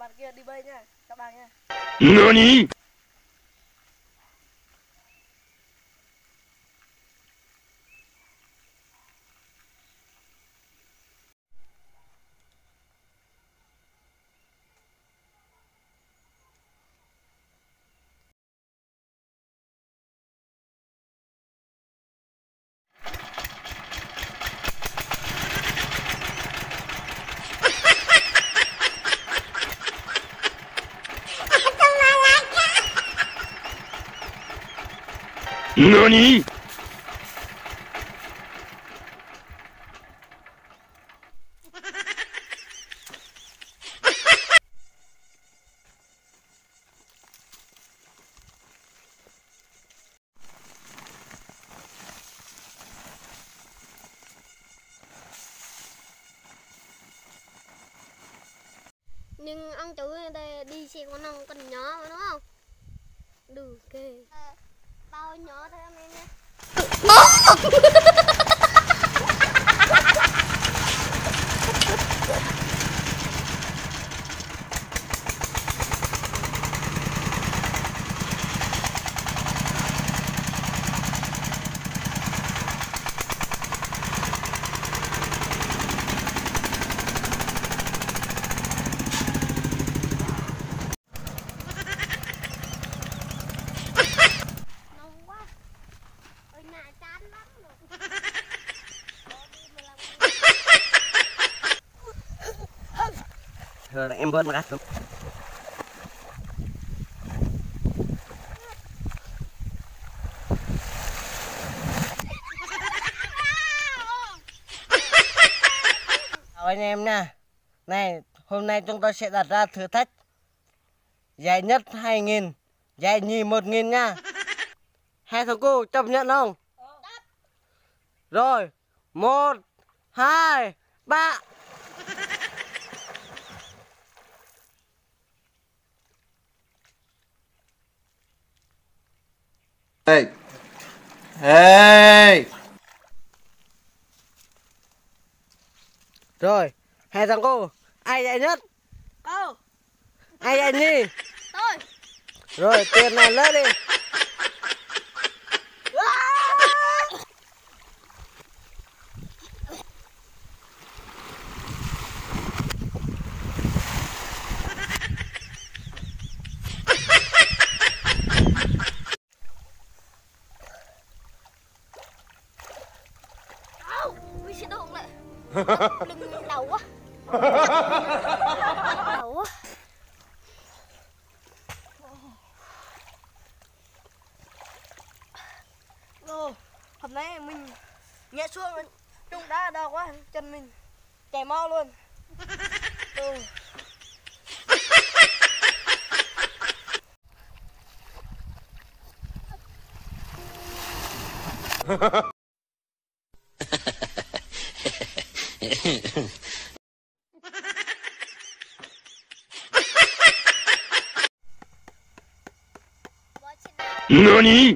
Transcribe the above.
bạn kia đi bơi nha, các bạn nha. NANI?NANI?Nhưng ông chú đây đi xe con ông con nhỏ mà đúng không? Đủ kê. Tao nhỏ thôi em nha. Rồi em bớt mà cắt. Chào anh em nha. Này, hôm nay chúng tôi sẽ đặt ra thử thách giải nhất 2.000, giải nhì 1.000 nha. Hai thằng cô chấp nhận không? Rồi, 1, 2, 3. Hey. Hey. Rồi, hai thằng cô, ai giải nhất? Cô. Ai giải nhì? Tôi. Rồi, tiền này lên đi. Ui xe đụng lại. Lưng đầu quá. Đầu quá. Ô, hôm nay mình nhẹ xuống chúng đá đau quá, chân mình chảy máu luôn. NANI?!